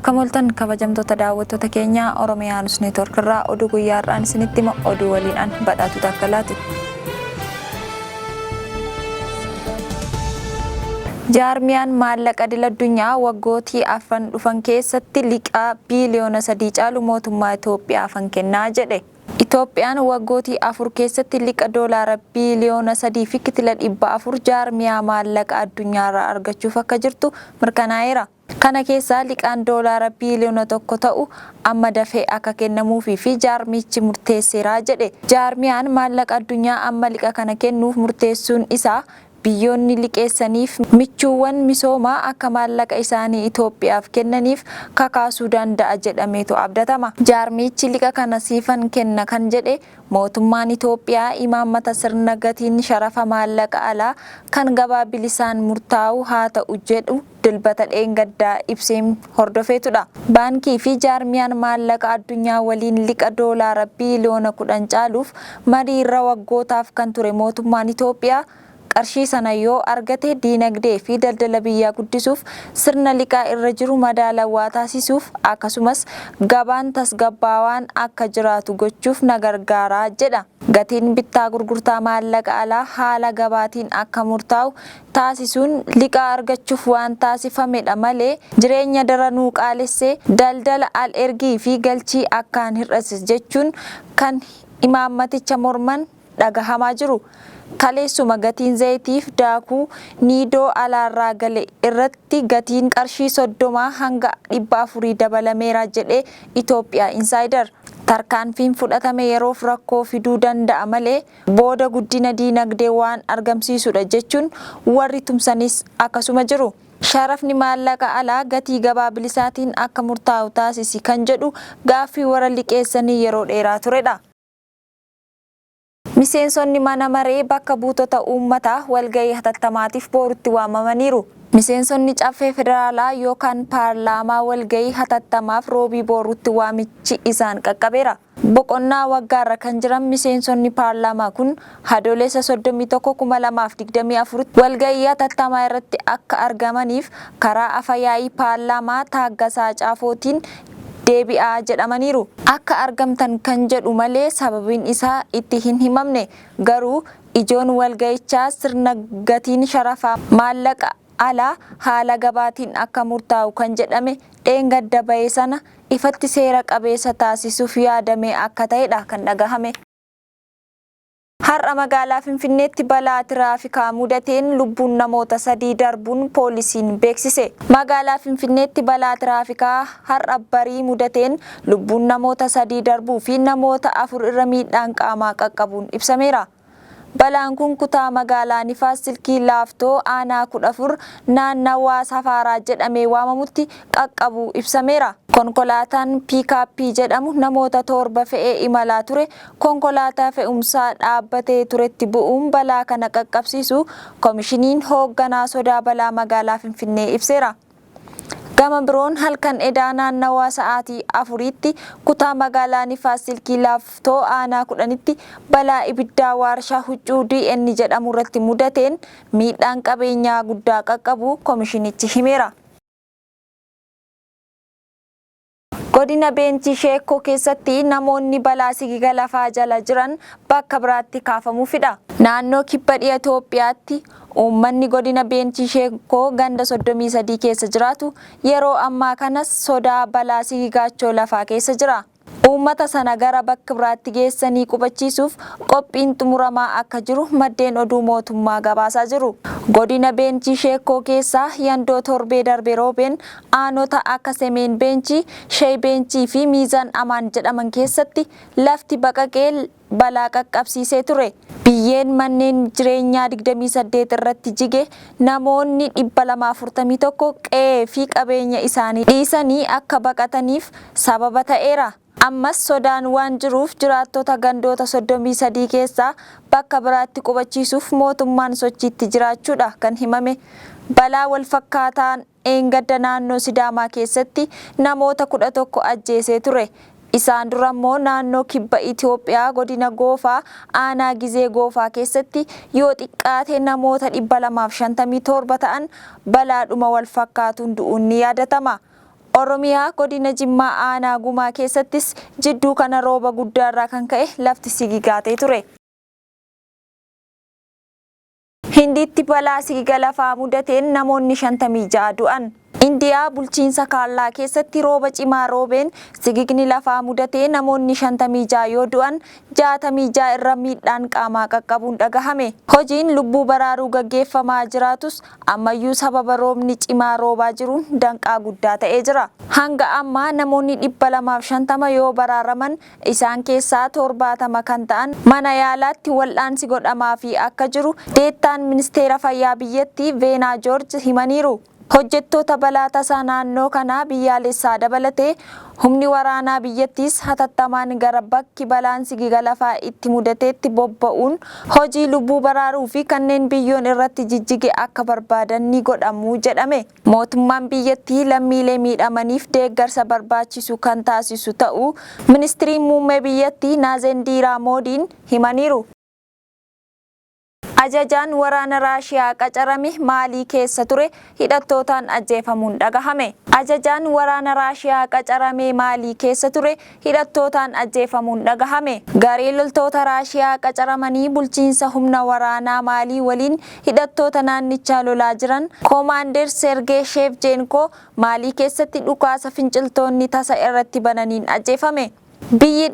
Akkam kabajamtoota daawwattoota keenya Oromiyaa News Network irraa oduu guyyaa har'aan isinitti hima oduu waliin an badhaatu takkalaati. Jaarmiyaan maallaqa idil addunyaa waggootii afran dhufan keessatti liqaa biiliyoona 3 caalu mootummaa Itoophiyaaf kennaa jedhe. Itoophiyaan waggootii afur keessatti liqa doolaara biiliyoona 3 fi kitila 400 jaarmiyaa maallaqa addunyaarraa argachuuf akka jirtu mirkanaa'eera. Kana keessaa liqaan doolaara biiliyoona 1 ta'u amma dafee akka kennamuufii fi jaarmichi murteesseera jedhe. Jaarmiyaan maallaqa addunyaa amma liqa kana kennuuf murteessuun isaa biyyoonni liqeessaniif michuuwwan misoomaa akka maallaqa isaanii Itoophiyaaf kennaniif kakaasuu danda'a jedhameetu abdatama. Jaarmichi liqa kana siifan kenna kan jedhe mootummaan Itoophiyaa imaammata sirna gatiin sharafa maallaqa alaa kan gabaa bilisaan murtaa'u haa ta'u jedhu dilbata dheengaddaa ibseen hordofeetudha. Baankii fi jaarmiyaan maallaqa addunyaa waliin liqa doolaara biiliyoona 10 caaluuf mariirra waggootaaf kan ture mootummaan Itoophiyaa qarshii sana yoo argate diinagdee fi daldala biyyaa guddisuuf sirna liqaa irra jiru madaalawaa taasisuuf akkasumas gabaan tasgabbaawaan akka jiraatu gochuuf na gargaara jedha. Gatiin bittaa gurgurtaa maallaqa alaa haala gabaatiin akka murtaa'u taasisuun liqaa argachuuf waan taasifamedha malee jireenya daranuu qaalessee daldala al ergii fi galchii akkaan hir'asis jechuun kan imaammaticha morman dhagahamaa jiru. Kaleessuma gatiin zayitiif daakuu niidoo alaarraa gale irratti gatiin qarshii 30 hanga 400 dabalameera jedhe Itoophiyaa Insider. Tarkaanfiin fudhatame yeroof rakkoo fiduu danda'a malee booda guddina diinagdee waan argamsiisudha jechuun warri tumsanis akkasuma jiru. Sharafni maallaqa alaa gatii gabaa bilisaatiin akka murtaa'u taasisi kan jedhu gaaffii warra liqeessanii yeroo dheeraa turedha. Miseensonni mana maree bakka buutota uummataa walgahii hatattamaatiif boorutti waamamaniiru. Miseensonni caffee federaalaa yookaan paarlaamaa walgahii hatattamaaf roobii boorutti waamichi isaan qaqqabeera. Boqonnaa waggaarra kan jiran miseensonni paarlaamaa kun Adooleessa 31/2024 walgahii hatattamaa irratti akka argamaniif karaa afyaa'ii paarlaamaa Taaggasaa Caafootiin deebi'aa jedhamaniiru. Akka argamtan kan jedhu malee sababiin isaa itti hin himamne. Garuu ijoon walgahichaa sirna gatiin sharafaa maallaqa alaa haala gabaatiin akka murtaa'u kan jedhame dheengadda ba'e sana ifatti seera qabeessa taasisuuf yaadame akka ta'edha kan dhagahame. Har'a magaalaa Finfinneetti balaa Tiraafikaa mudateen lubbuun namoota 3 darbuun poliisiin beeksise. Magaalaa Finfinneetti balaa Tiraafikaa har'a barii mudateen lubbuun namoota 3 darbuu fi namoota 4 irra miidhaan qaamaa qaqqabuun ibsameera. Balaan kun kutaa magaalaa Nifaas Silkii Laaftoo aanaa 14 naannawaa Safaaraa jedhamee waamamutti qaqqabuu ibsameera. Konkolaataan piikaappii jedhamu namoota 7 fe'ee imalaa ture konkolaataa fe'umsaa dhaabbatee turetti bu'uun balaa kana qaqqabsiisu koomishiniin hoogganaa sodaa balaa magaalaa Finfinnee ibseera. Gama biroon halkan edaa naannawaa sa'aatii 4tti kutaa magaalaa Nifaas Silkii Laaftoo aanaa 10tti balaa ibiddaa waarshaa huccuu ONN jedhamu irratti mudateen miidhaan qabeenyaa guddaa qaqqabu koomishinichi himeera. Godina Beenchi Sheekoo keessatti namoonni balaa sigiga lafaa jala jiran bakka biraatti kaafamuufidha. Naannoo kibba dhiyaa Itoophiyaatti uummanni godina Beenchi Sheekoo ganda 33 keessa jiraatu yeroo ammaa kanas sodaa balaa sigigaachoo lafaa keessa jira. Uummata sana gara bakka biraatti geessanii qubachiisuuf qophiin xumuramaa akka jiru maddeen oduu mootummaa gabaasaa jiru. Godina Beenchi Sheekoo keessaa yandoo torbee darbe roobeen aanota akka Semeen Beenchi, Shee Beenchi fi Miizaan Amaan jedhaman keessatti lafti baqaqee balaa qaqqabsiisee ture. Biyyeen manneen jireenyaa 28 irratti jige namoonni 241 qe'ee fi qabeenya isaanii dhiisanii akka baqataniif sababa ta'eera. Ammas sodaan waan jiruuf jiraattota gandoota 33 keessaa bakka biraatti qubachiisuuf mootummaan sochiitti jiraachuudha kan himame. Balaa wal fakkaataan eengadda naannoo Sidaamaa keessatti namoota 11 ajjeesee ture. Isaan dura immoo naannoo kibba Itoophiyaa godina Goofaa aanaa Gizee Goofaa keessatti yoo xiqqaate namoota 257 ta'an balaadhuma wal fakkaatuun du'uun ni yaadatama. Oromiyaa godina Jimmaa aanaa Gumaa keessattis jidduu kana rooba guddaarraa kan ka'e lafti sigigaatee ture. Hindiitti balaa sigiga lafaa mudateen namoonni 56 du'an. Indiyaa bulchiinsa Kaallaa keessatti rooba cimaa roobeen sigigni lafaa mudatee namoonni 56 yoo du'an 66 irra miidhaan qaamaa qaqqabuun dhagahame. Hojiin lubbuu baraaruu gaggeeffamaa jiraatus ammayyuu sababa roobni cimaa roobaa jiruun danqaa guddaa ta'ee jira. Hanga ammaa namoonni 250 yoo baraaraman isaan keessaa 70 kan ta'an mana yaalaatti wal'aansi godhamaafii akka jiru deettaan ministeera fayyaa biyyattii Veenaa Joorji himaniiru. Hojjettoota balaa tasaa naannoo kanaa biyyaalessaa dabalatee humni waraanaa biyyattiis hatattamaan gara bakki balaan sigiga lafaa itti mudateetti bobba'uun hojii lubbuu baraaruu fi kanneen biyyoon irratti jijjige akka barbaadan ni godhamu jedhame. Mootummaan biyyattii lammiilee miidhamaniif deeggarsa barbaachisu kan taasisu ta'uu ministiriin muummee biyyattii Naazendiiraa Moodiin himaniiru. Ajajaan waraana Raashiyaa qacarame Maalii keessa ture hidhattootaan ajjeefamuun dhagahame. Ajajaan waraana Raashiyaa qacarame Maalii keessa ture hidhattootaan ajjeefamuun dhagahame. Garee loltoota Raashiyaa qacaramanii bulchiinsa humna waraanaa Maalii waliin hidhattoota naannichaa lolaa jiran Koomaandeer Sergee Sheevchenko Maalii keessatti dhukaasa finciltoonni tasa irratti bananiin ajjeefame. Biyya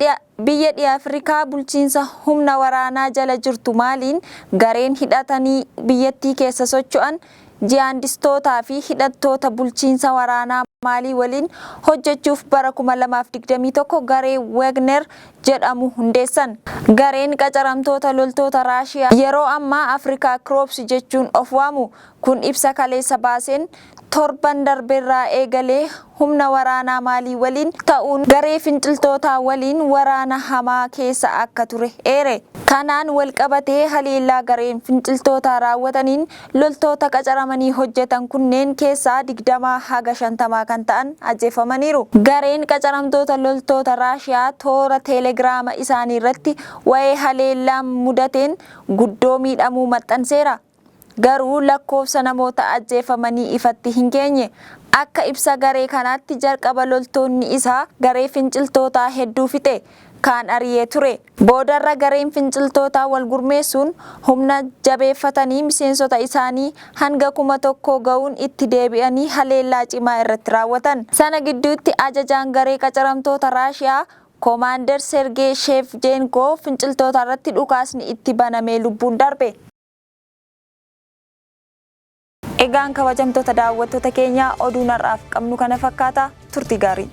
dhiyaa Afrikaa bulchiinsa humna waraanaa jala jirtu Maaliin gareen hidhatanii biyyattii keessa socho'an jihaadistootaa fi hidhattoota bulchiinsa waraanaa Maalii waliin hojjechuuf bara 2021 garee Wagner jedhamu hundeessan. Gareen qacaramtoota loltoota Raashiyaa yeroo ammaa Afrikaa Corps jechuun of waamu kun ibsa kaleessa baaseen torban darbeerraa eegalee humna waraanaa Maalii waliin ta'uun garee finciltootaa waliin waraana hamaa keessa akka ture eere. Kanaan walqabatee haleellaa gareen finciltootaa raawwataniin loltoota qacaramanii hojjetan kunneen keessaa 20 haga 50 kan ta'an ajjeefamaniiru. Gareen qacaramtoota loltoota Raashiyaa toora teelegiraama isaanii irratti waa'ee haleellaa mudateen guddoo miidhamuu maxxanseera. Garuu lakkoofsa namoota ajjeefamanii ifatti hin geenye. Akka ibsa garee kanaatti jalqaba loltoonni isaa garee finciltootaa hedduu fixe kaan ari'ee ture. Boodarra gareen finciltootaa wal gurmeessuun humna jabeeffatanii miseensota isaanii hanga 1,000 ga'uun itti deebi'anii haleellaa cimaa irratti raawwatan. Sana gidduutti ajajaan garee qacaramtoota Raashiyaa Koomaandeer Sergee Sheevchenko finciltoota irratti dhukaasni itti banamee lubbuun darbe. Egaan kabajamtoota daawwattoota keenya oduun har'aaf qabnu kana fakkaata. Turtii gaarii.